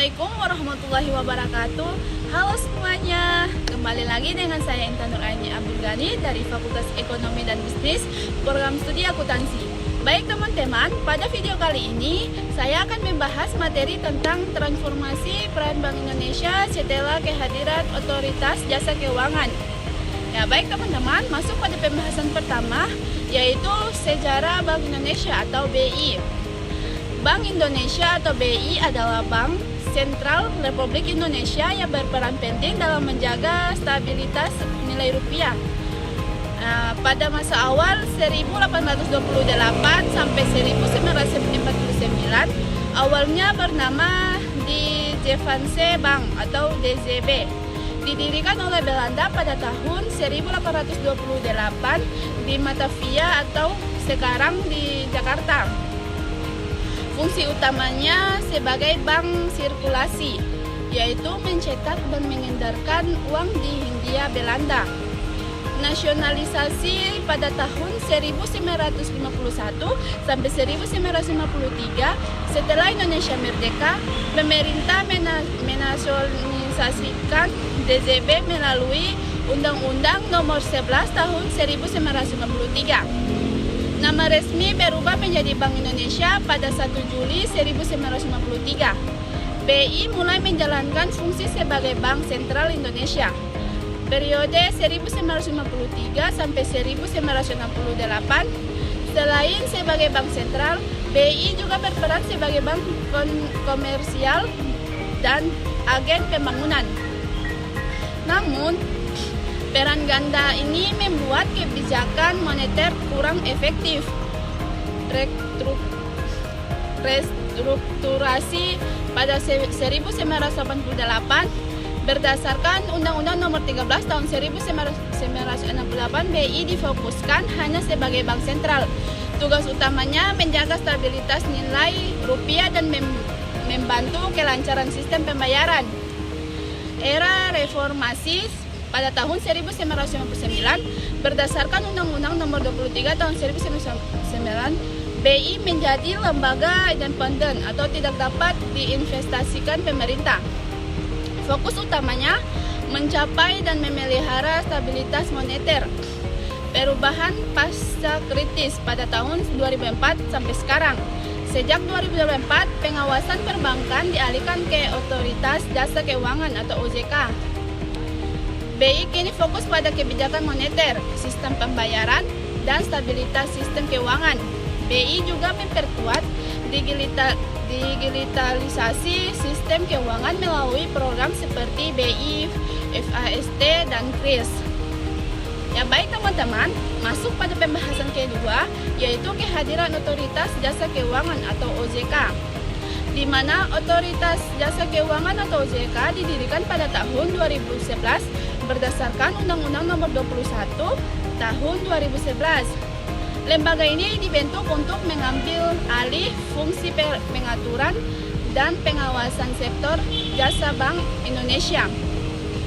Assalamualaikum warahmatullahi wabarakatuh. Halo semuanya, kembali lagi dengan saya Intan Nuraini Abdul Ghani dari Fakultas Ekonomi dan Bisnis, Program Studi Akuntansi. Baik teman-teman, pada video kali ini saya akan membahas materi tentang transformasi peran Bank Indonesia setelah kehadiran Otoritas Jasa Keuangan. Ya, baik teman-teman, masuk pada pembahasan pertama, yaitu sejarah Bank Indonesia atau BI. Bank Indonesia atau BI adalah bank sentral Republik Indonesia yang berperan penting dalam menjaga stabilitas nilai rupiah. Pada masa awal 1828 sampai 1949, awalnya bernama Di Zeevanse Bank atau DZB. Didirikan oleh Belanda pada tahun 1828 di Batavia atau sekarang di Jakarta. Fungsi utamanya sebagai bank sirkulasi, yaitu mencetak dan mengedarkan uang di Hindia Belanda. Nasionalisasi pada tahun 1951 sampai 1953, setelah Indonesia merdeka, pemerintah menasionalisasikan DZB melalui Undang-Undang Nomor 11 Tahun 1953. Nama resmi berubah menjadi Bank Indonesia pada 1 Juli 1953. BI mulai menjalankan fungsi sebagai Bank Sentral Indonesia. Periode 1953 sampai 1968, selain sebagai bank sentral, BI juga berperan sebagai bank komersial dan agen pembangunan. Namun, peran ganda ini membuat kebijakan moneter kurang efektif. Restrukturasi pada 1988 berdasarkan Undang-Undang Nomor 13 Tahun 1968, BI difokuskan hanya sebagai bank sentral. Tugas utamanya menjaga stabilitas nilai rupiah dan membantu kelancaran sistem pembayaran. Era reformasi pada tahun 1959, berdasarkan Undang-Undang Nomor 23 Tahun 1999, BI menjadi lembaga independen atau tidak dapat diinvestasikan pemerintah. Fokus utamanya mencapai dan memelihara stabilitas moneter. Perubahan pasca kritis pada tahun 2004 sampai sekarang. Sejak 2004, pengawasan perbankan dialihkan ke Otoritas Jasa Keuangan atau OJK. BI kini fokus pada kebijakan moneter, sistem pembayaran, dan stabilitas sistem keuangan. BI juga memperkuat digitalisasi sistem keuangan melalui program seperti BI, FAST, dan KRIS. Ya baik teman-teman, masuk pada pembahasan kedua, yaitu kehadiran Otoritas Jasa Keuangan atau OJK, di mana Otoritas Jasa Keuangan atau OJK didirikan pada tahun 2011 berdasarkan Undang-Undang Nomor 21 Tahun 2011. Lembaga ini dibentuk untuk mengambil alih fungsi pengaturan dan pengawasan sektor jasa Bank Indonesia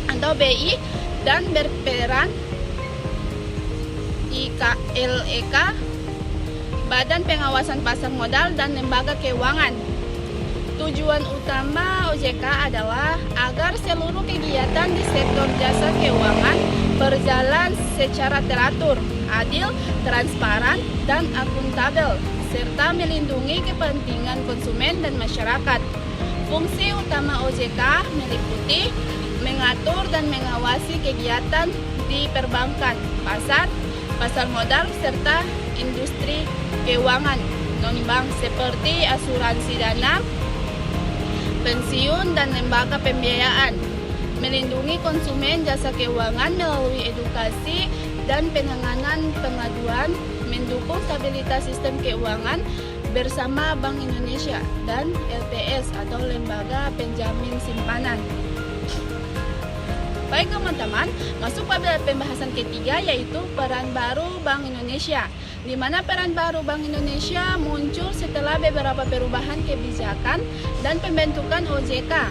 atau BI dan berperan LEK, Badan Pengawasan Pasar Modal dan Lembaga Keuangan. Tujuan utama OJK adalah agar seluruh kegiatan di sektor jasa keuangan berjalan secara teratur, adil, transparan, dan akuntabel, serta melindungi kepentingan konsumen dan masyarakat. Fungsi utama OJK meliputi mengatur dan mengawasi kegiatan di perbankan, pasar modal, serta industri keuangan non-bank seperti asuransi dana, pensiun, dan lembaga pembiayaan. Melindungi konsumen jasa keuangan melalui edukasi dan penanganan pengaduan, mendukung stabilitas sistem keuangan bersama Bank Indonesia dan LPS atau Lembaga Penjamin Simpanan. Baik teman-teman, masuk pada pembahasan ketiga, yaitu peran baru Bank Indonesia, di mana peran baru Bank Indonesia muncul setelah beberapa perubahan kebijakan dan pembentukan OJK.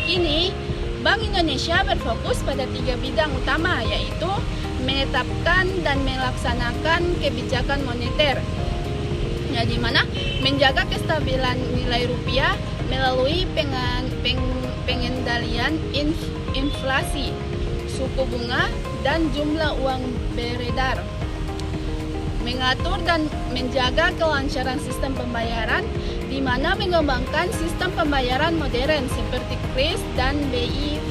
Kini, Bank Indonesia berfokus pada 3 bidang utama, yaitu menetapkan dan melaksanakan kebijakan moneter. ya, di mana menjaga kestabilan nilai rupiah melalui pengendalian inflasi, suku bunga, dan jumlah uang beredar. Mengatur dan menjaga kelancaran sistem pembayaran, di mana mengembangkan sistem pembayaran modern seperti KRIS dan BI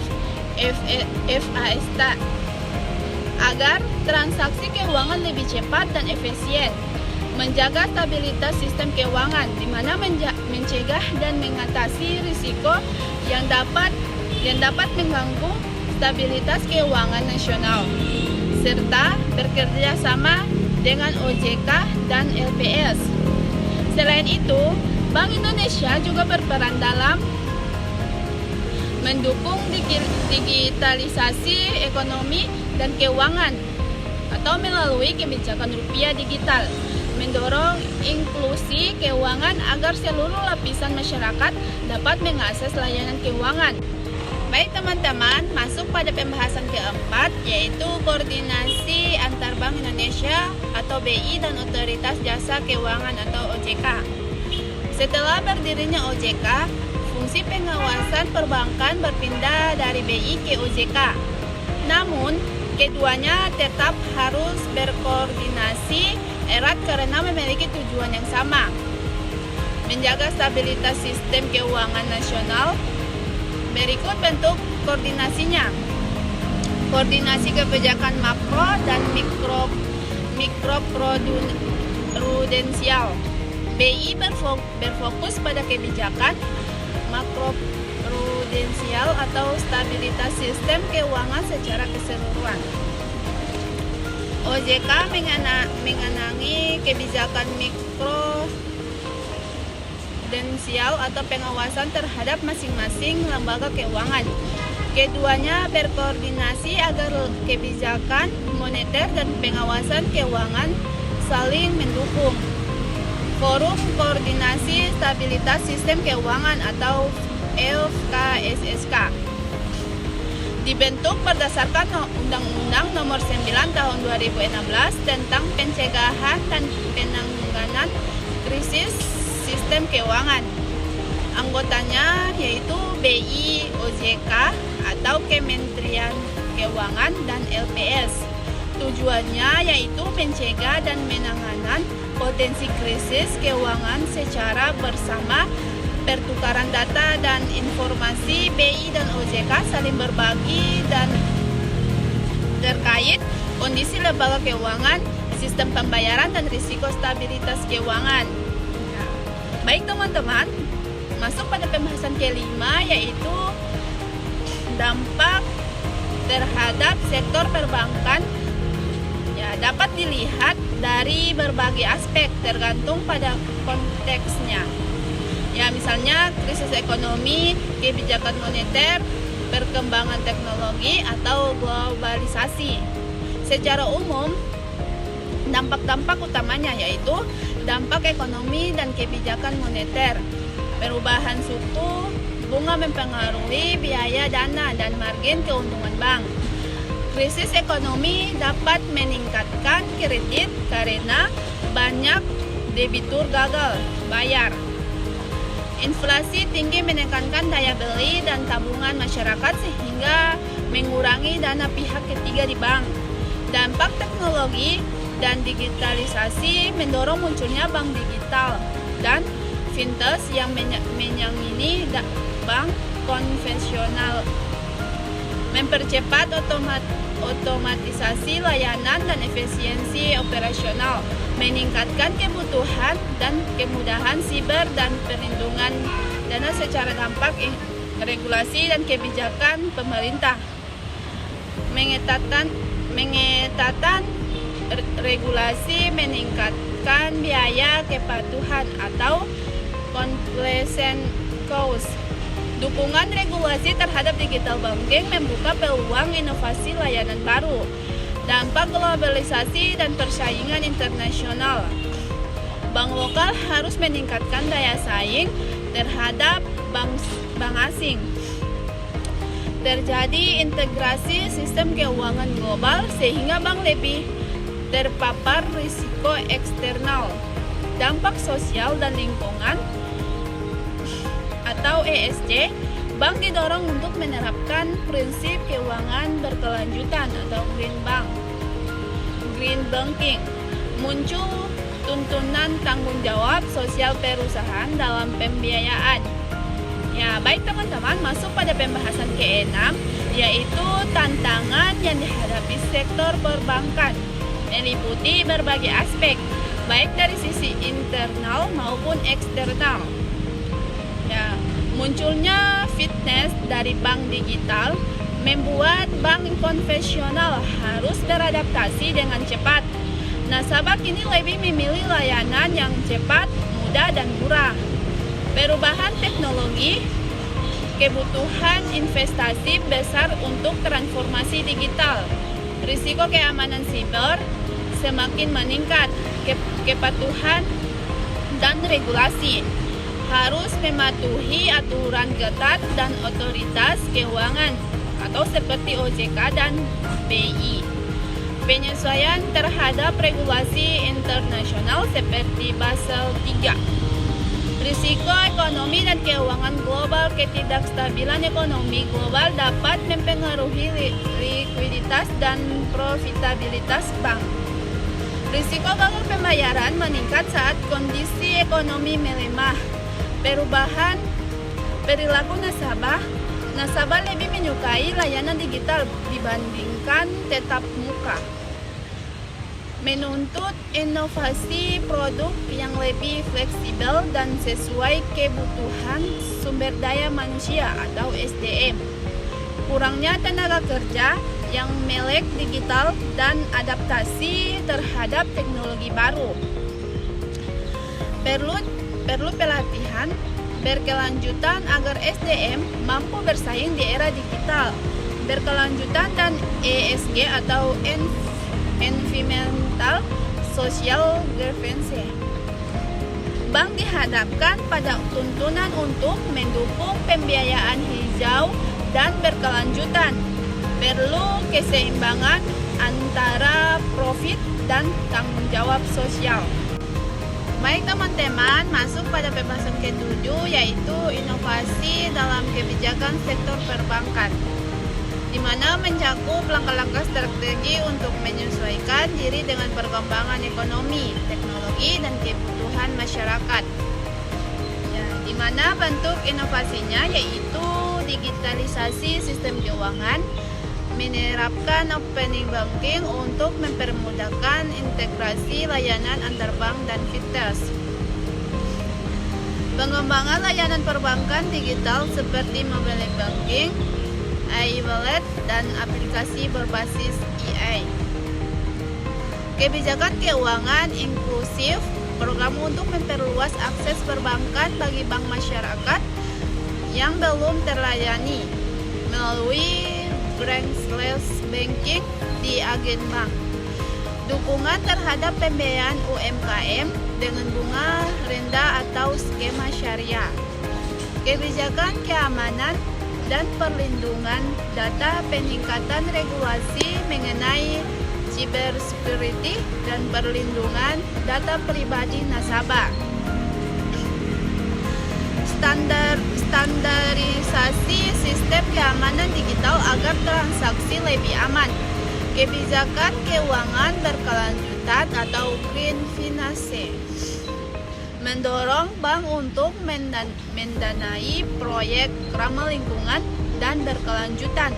FAST agar transaksi keuangan lebih cepat dan efisien. Menjaga stabilitas sistem keuangan, di mana mencegah dan mengatasi risiko yang dapat mengganggu stabilitas keuangan nasional, serta bekerja sama dengan OJK dan LPS. Selain itu, Bank Indonesia juga berperan dalam mendukung digitalisasi ekonomi dan keuangan atau melalui kebijakan rupiah digital, mendorong inklusi keuangan agar seluruh lapisan masyarakat dapat mengakses layanan keuangan. Baik teman-teman, masuk pada pembahasan keempat, yaitu koordinasi antar Bank Indonesia atau BI dan Otoritas Jasa Keuangan atau OJK. Setelah berdirinya OJK, fungsi pengawasan perbankan berpindah dari BI ke OJK. Namun, keduanya tetap harus berkoordinasi erat karena memiliki tujuan yang sama, menjaga stabilitas sistem keuangan nasional. Berikut bentuk koordinasinya. Koordinasi kebijakan makro dan mikro prudensial. BI berfokus pada kebijakan makro prudensial atau stabilitas sistem keuangan secara keseluruhan. OJK mengenangi kebijakan mikro prudensial atau pengawasan terhadap masing-masing lembaga keuangan. Keduanya berkoordinasi agar kebijakan moneter dan pengawasan keuangan saling mendukung. Forum Koordinasi Stabilitas Sistem Keuangan atau FKSSK dibentuk berdasarkan Undang-Undang Nomor 9 Tahun 2016 tentang pencegahan dan penanganan krisis sistem keuangan. Anggotanya yaitu BI, OJK atau Kementerian Keuangan dan LPS. Tujuannya yaitu mencegah dan menangani potensi krisis keuangan secara bersama. Pertukaran data dan informasi BI dan OJK saling berbagi dan terkait kondisi lembaga keuangan, sistem pembayaran, dan risiko stabilitas keuangan. Baik teman-teman, masuk pada pembahasan kelima, yaitu dampak terhadap sektor perbankan. Ya, dapat dilihat dari berbagai aspek tergantung pada konteksnya. Ya, misalnya krisis ekonomi, kebijakan moneter, perkembangan teknologi atau globalisasi. Secara umum, dampak-dampak utamanya yaitu dampak ekonomi dan kebijakan moneter. Perubahan suku bunga mempengaruhi biaya dana dan margin keuntungan bank. Krisis ekonomi dapat meningkatkan kredit karena banyak debitur gagal bayar. Inflasi tinggi menekankan daya beli dan tabungan masyarakat sehingga mengurangi dana pihak ketiga di bank. Dampak teknologi dan digitalisasi mendorong munculnya bank digital dan fintech yang menyangini bank konvensional, mempercepat otomatisasi layanan dan efisiensi operasional, meningkatkan kebutuhan dan kemudahan siber dan perlindungan dana secara dampak regulasi dan kebijakan pemerintah. Mengetatan regulasi meningkatkan biaya kepatuhan atau compliance cost. Dukungan regulasi terhadap digital banking membuka peluang inovasi layanan baru. Dampak globalisasi dan persaingan internasional. Bank lokal harus meningkatkan daya saing terhadap bank asing. Terjadi integrasi sistem keuangan global sehingga bank lebih terpapar risiko eksternal. dampak sosial dan lingkungan atau ESG, bank didorong untuk menerapkan prinsip keuangan berkelanjutan atau green banking. Muncul tuntunan tanggung jawab sosial perusahaan dalam pembiayaan. Ya, baik teman-teman, masuk pada pembahasan ke-6, yaitu tantangan yang dihadapi sektor perbankan, meliputi berbagai aspek, baik dari sisi internal maupun eksternal. Ya, munculnya fitness dari bank digital membuat bank konvensional harus beradaptasi dengan cepat. Nasabah kini lebih memilih layanan yang cepat, mudah, dan murah. Perubahan teknologi, kebutuhan investasi besar untuk transformasi digital, risiko keamanan siber semakin meningkat, kepatuhan dan regulasi harus mematuhi aturan ketat dan otoritas keuangan atau seperti OJK dan BI. Penyesuaian terhadap regulasi internasional seperti Basel III. Risiko ekonomi dan keuangan global. Ketidakstabilan ekonomi global dapat mempengaruhi likuiditas dan profitabilitas bank. Risiko gagal pembayaran meningkat saat kondisi ekonomi melemah. Perubahan perilaku nasabah. Nasabah lebih menyukai layanan digital dibandingkan tetap muka. Menuntut inovasi produk yang lebih fleksibel dan sesuai kebutuhan sumber daya manusia atau SDM. Kurangnya tenaga kerja yang melek digital dan adaptasi terhadap teknologi baru. Perlu pelatihan berkelanjutan agar SDM mampu bersaing di era digital berkelanjutan dan ESG atau Environmental Social Governance. Bank dihadapkan pada tuntunan untuk mendukung pembiayaan hijau dan berkelanjutan. Perlu keseimbangan antara profit dan tanggung jawab sosial. Baik teman-teman, masuk pada pembahasan ke-7, yaitu inovasi dalam kebijakan sektor perbankan, di mana mencakup langkah-langkah strategi untuk menyesuaikan diri dengan perkembangan ekonomi, teknologi, dan kebutuhan masyarakat. Ya, di mana bentuk inovasinya yaitu digitalisasi sistem keuangan, menerapkan opening banking untuk mempermudahkan integrasi layanan antar bank dan fintech. Pengembangan layanan perbankan digital seperti mobile banking, e-wallet, dan aplikasi berbasis AI. Kebijakan keuangan inklusif, program untuk memperluas akses perbankan bagi bank masyarakat yang belum terlayani melalui branchless banking di agen bank. Dukungan terhadap pembiayaan UMKM dengan bunga rendah atau skema syariah. Kebijakan keamanan dan perlindungan data, peningkatan regulasi mengenai cybersecurity dan perlindungan data pribadi nasabah. Standarisasi sistem keamanan digital agar transaksi lebih aman. Kebijakan keuangan berkelanjutan atau green finance mendorong bank untuk mendanai proyek ramah lingkungan dan berkelanjutan.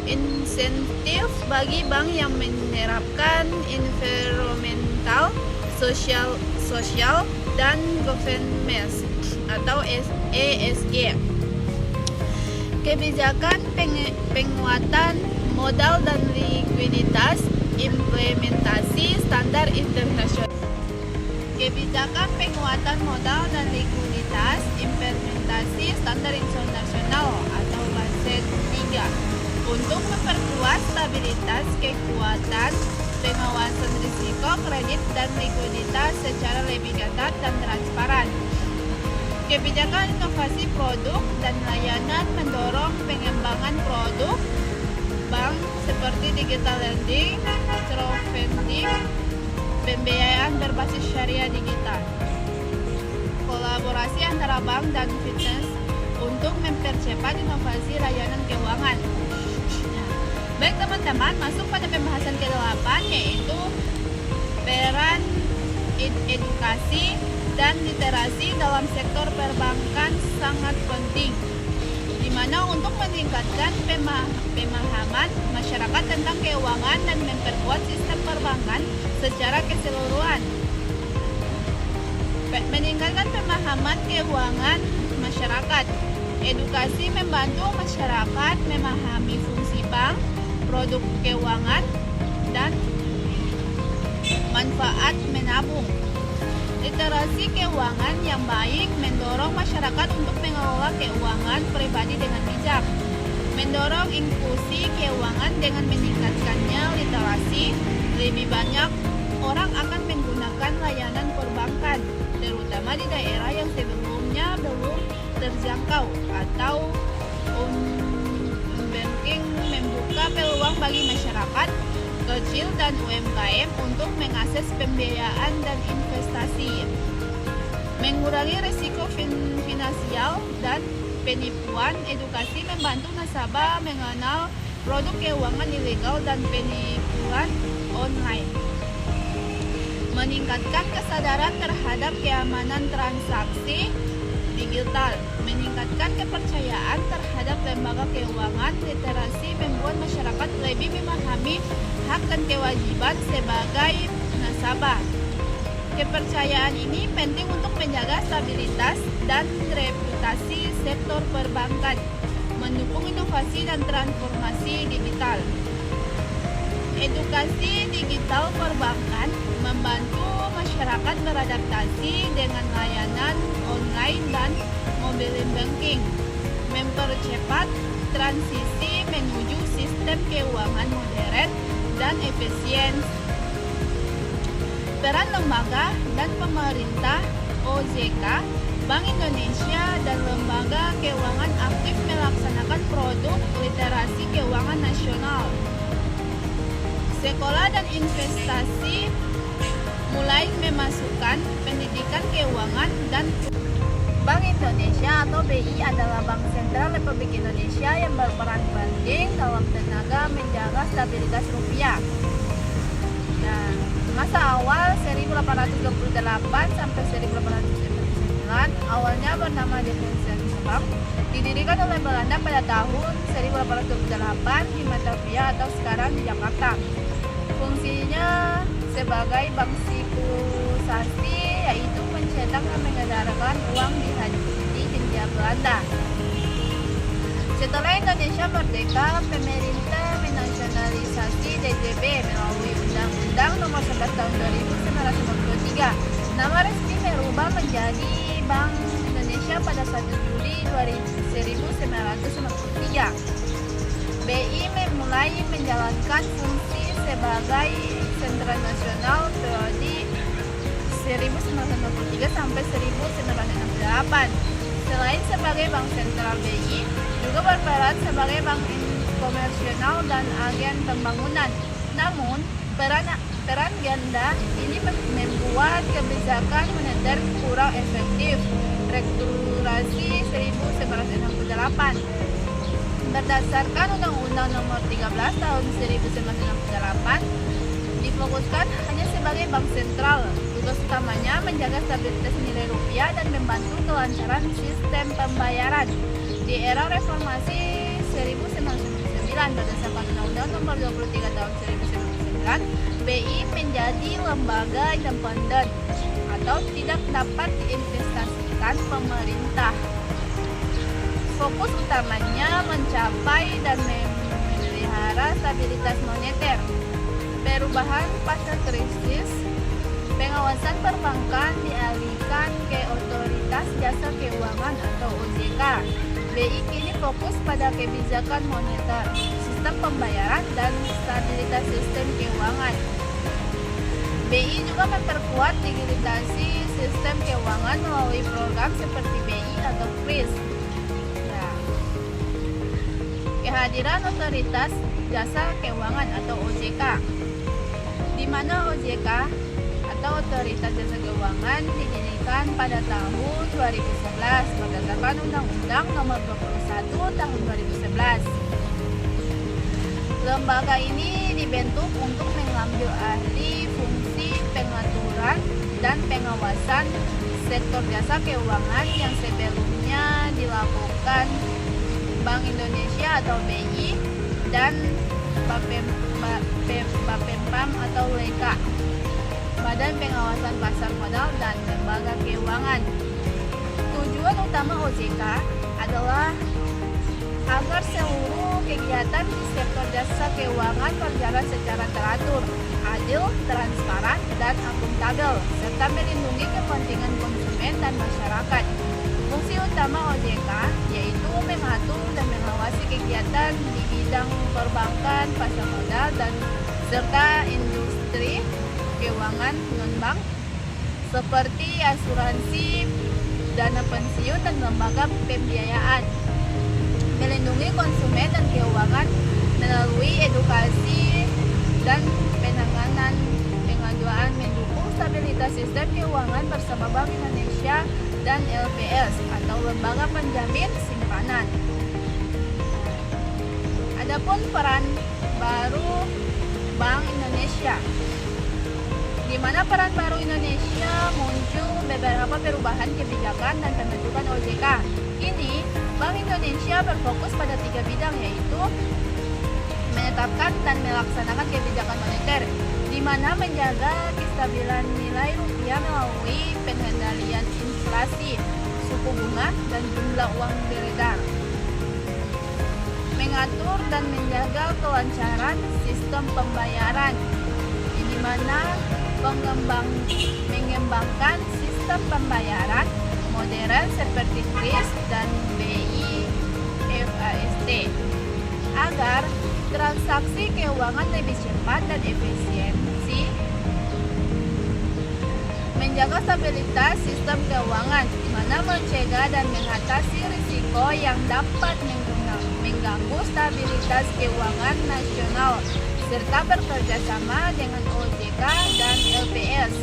Insentif bagi bank yang menerapkan environmental, social, dan governance atau ESG. Kebijakan penguatan modal dan likuiditas, implementasi standar internasional. Kebijakan penguatan modal dan likuiditas, implementasi standar internasional atau Basel III untuk memperkuat stabilitas keuangan, pengawasan risiko kredit dan likuiditas secara lebih ketat dan transparan. Kebijakan inovasi produk dan layanan mendorong pengembangan produk bank seperti digital lending, crowdfunding, pembiayaan berbasis syariah digital, kolaborasi antara bank dan fintech untuk mempercepat inovasi layanan keuangan. Baik teman-teman, masuk pada pembahasan ke-8, yaitu peran edukasi dan literasi dalam sektor perbankan sangat penting, di mana untuk meningkatkan pemahaman masyarakat tentang keuangan dan memperkuat sistem perbankan secara keseluruhan. Meningkatkan pemahaman keuangan masyarakat. Edukasi membantu masyarakat memahami fungsi bank, produk keuangan, dan manfaat menabung. Literasi keuangan yang baik mendorong masyarakat untuk mengelola keuangan pribadi dengan bijak. Mendorong inklusi keuangan dengan meningkatkannya literasi, lebih banyak orang akan menggunakan layanan perbankan, terutama di daerah yang sebelumnya belum terjangkau, atau banking membuka peluang bagi masyarakat kecil dan UMKM untuk mengakses pembiayaan dan investasi, mengurangi risiko finansial dan penipuan. Edukasi membantu nasabah mengenal produk keuangan ilegal dan penipuan online, meningkatkan kesadaran terhadap keamanan transaksi digital, meningkatkan kepercayaan terhadap lembaga keuangan. Literasi membuat masyarakat lebih memahami hak dan kewajiban sebagai nasabah. Kepercayaan ini penting untuk menjaga stabilitas dan reputasi sektor perbankan, mendukung inovasi dan transformasi digital. Edukasi digital perbankan membantu masyarakat beradaptasi dengan layanan online dan mobile banking, mempercepat transisi menuju sistem keuangan modern dan efisien. Peran lembaga dan pemerintah OJK, Bank Indonesia, dan lembaga keuangan aktif melaksanakan produk literasi keuangan nasional. Sekolah dan investasi mulai memasukkan pendidikan keuangan dan Bank Indonesia atau BI adalah Bank Sentral Republik Indonesia yang berperan penting dalam tenaga menjaga stabilitas rupiah. Nah, masa awal 1828 sampai 1899 awalnya bernama Defense Bank, didirikan oleh Belanda pada tahun 1828 di Batavia atau sekarang di Jakarta. Fungsinya sebagai bank sirkulasi, yaitu mencetak dan mengedarkan uang di Hindia Belanda. Setelah Indonesia merdeka, pemerintah menasionalisasi DJB melalui Undang-Undang Nomor 11 Tahun 1953. Nama resmi berubah menjadi Bank Indonesia pada 1 Juli 1953. BI mulai menjalankan fungsi sebagai sentra nasional periode 1963 sampai 1968. Selain sebagai bank sentral, BI juga berperan sebagai bank komersial dan agen pembangunan. Namun, peran ganda ini membuat kebijakan moneter kurang efektif. Restrukturasi 1968 berdasarkan Undang-Undang Nomor 13 Tahun 1968 difokuskan hanya sebagai bank sentral. Tugas utamanya menjaga stabilitas nilai rupiah dan membantu kelancaran sistem pembayaran. Di era reformasi 1999 berdasarkan Undang-Undang Nomor 23 Tahun 1999, BI menjadi lembaga independen atau tidak dapat diinvestasikan pemerintah. Fokus utamanya mencapai dan memelihara stabilitas moneter. Perubahan pasca krisis, pengawasan perbankan dialihkan ke Otoritas Jasa Keuangan atau OJK. BI kini fokus pada kebijakan moneter, sistem pembayaran, dan stabilitas sistem keuangan. BI juga memperkuat digitalisasi sistem keuangan melalui program seperti BI atau KRIS. Kehadiran Otoritas Jasa Keuangan atau OJK, di mana OJK atau Otoritas Jasa Keuangan didirikan pada tahun 2011 berdasarkan Undang-Undang Nomor 21 Tahun 2011. Lembaga ini dibentuk untuk mengambil alih fungsi pengaturan dan pengawasan sektor jasa keuangan yang sebelumnya dilakukan Bank Indonesia atau BI dan Bapepam atau WK, Badan Pengawasan Pasar Modal dan Lembaga Keuangan. Tujuan utama OJK adalah agar seluruh kegiatan di sektor jasa keuangan berjalan secara teratur, adil, transparan, dan akuntabel, serta melindungi kepentingan konsumen dan masyarakat. Fungsi utama OJK yaitu mengatur dan mengawasi kegiatan di bidang perbankan, pasar modal, dan serta industri keuangan non-bank seperti asuransi, dana pensiun, dan lembaga pembiayaan. Melindungi konsumen dan keuangan melalui edukasi dan penanganan pengaduan, mendukung stabilitas sistem keuangan bersama Bank Indonesia dan LPS atau Lembaga Penjamin Simpanan. Adapun peran baru Bank Indonesia, di mana peran baru Indonesia muncul beberapa perubahan kebijakan dan pembentukan OJK. Kini, Bank Indonesia berfokus pada 3 bidang, yaitu menetapkan dan melaksanakan kebijakan moneter, di mana menjaga kestabilan nilai rupiah melalui pengendalian inflasi, suku bunga, dan jumlah uang beredar. Mengatur dan menjaga kelancaran sistem pembayaran, di mana mengembangkan sistem pembayaran modern seperti KRIS dan BI/FAST agar transaksi keuangan lebih cepat dan efisiensi. Menjaga stabilitas sistem keuangan, di mana mencegah dan mengatasi risiko yang dapat mengganggu stabilitas keuangan nasional, serta bekerja sama dengan OJK dan LPS.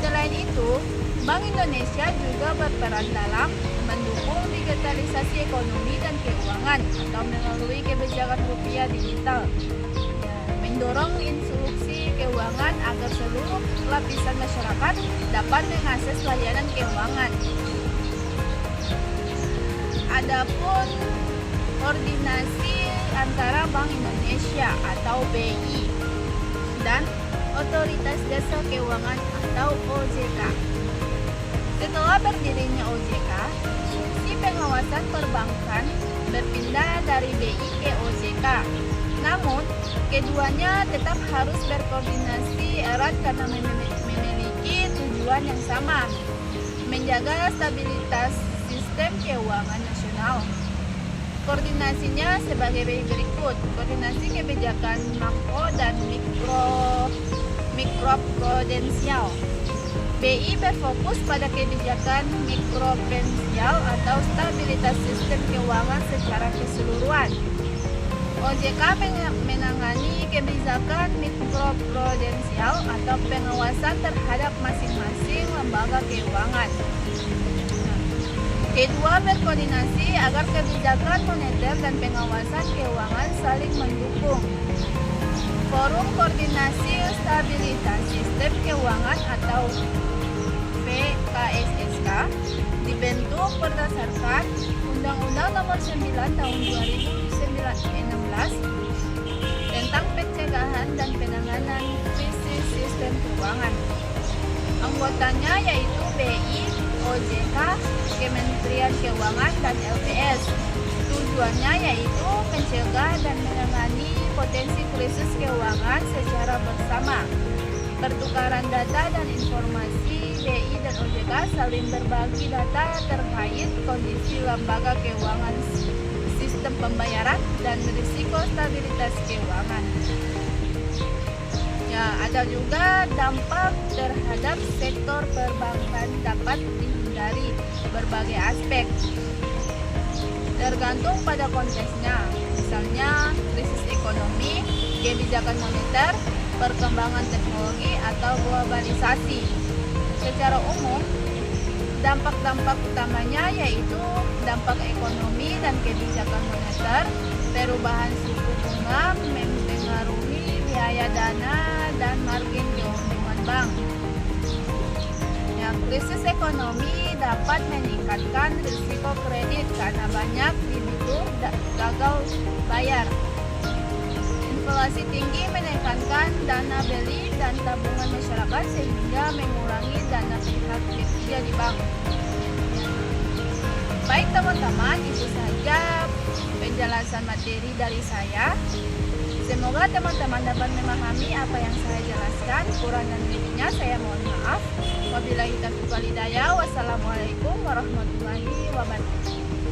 Selain itu, Bank Indonesia juga berperan dalam mendukung digitalisasi ekonomi dan keuangan atau melalui kebijakan rupiah digital, mendorong instruksi keuangan agar seluruh lapisan masyarakat dapat mengakses layanan keuangan. Adapun koordinasi antara Bank Indonesia atau BI dan Otoritas Jasa Keuangan atau OJK. Setelah berdirinya OJK, fungsi pengawasan perbankan berpindah dari BI ke OJK. Namun, keduanya tetap harus berkoordinasi erat karena memiliki tujuan yang sama, menjaga stabilitas sistem keuangan nasional. Koordinasinya sebagai berikut: koordinasi kebijakan makro dan mikroprudensial. BI berfokus pada kebijakan mikroprudensial atau stabilitas sistem keuangan secara keseluruhan. OJK menangani kebijakan mikroprudensial atau pengawasan terhadap masing-masing lembaga keuangan. Kedua, berkoordinasi agar kebijakan moneter dan pengawasan keuangan saling mendukung. Forum Koordinasi Stabilitas Sistem Keuangan atau PKSSK dibentuk berdasarkan Undang-Undang Nomor 9 Tahun 2016 tentang pencegahan dan penanganan krisis sistem keuangan. Anggotanya yaitu BI, OJK, Kementerian Keuangan, dan LPS. Tujuannya yaitu mencegah dan menangani potensi krisis keuangan secara bersama. Pertukaran data dan informasi, BI dan OJK saling berbagi data terkait kondisi lembaga keuangan, sistem pembayaran, dan risiko stabilitas keuangan. Ya, ada juga dampak terhadap sektor perbankan dapat dihindari berbagai aspek, tergantung pada konteksnya. Misalnya krisis ekonomi, kebijakan moneter, perkembangan teknologi atau globalisasi. Secara umum, dampak-dampak utamanya yaitu dampak ekonomi dan kebijakan moneter, perubahan suku bunga mempengaruhi biaya dana dan margin keuntungan bank. Ya, krisis ekonomi dapat meningkatkan risiko kredit karena banyak debitur gagal bayar. Inflasi tinggi menekankan dana beli dan tabungan masyarakat sehingga mengurangi dana pihak ketiga di bank. Baik teman-teman, itu saja penjelasan materi dari saya. Semoga teman-teman dapat memahami apa yang saya jelaskan. Kurang dan lebihnya saya mohon maaf. Wabillahi taufiq wal hidayah. Wassalamualaikum warahmatullahi wabarakatuh.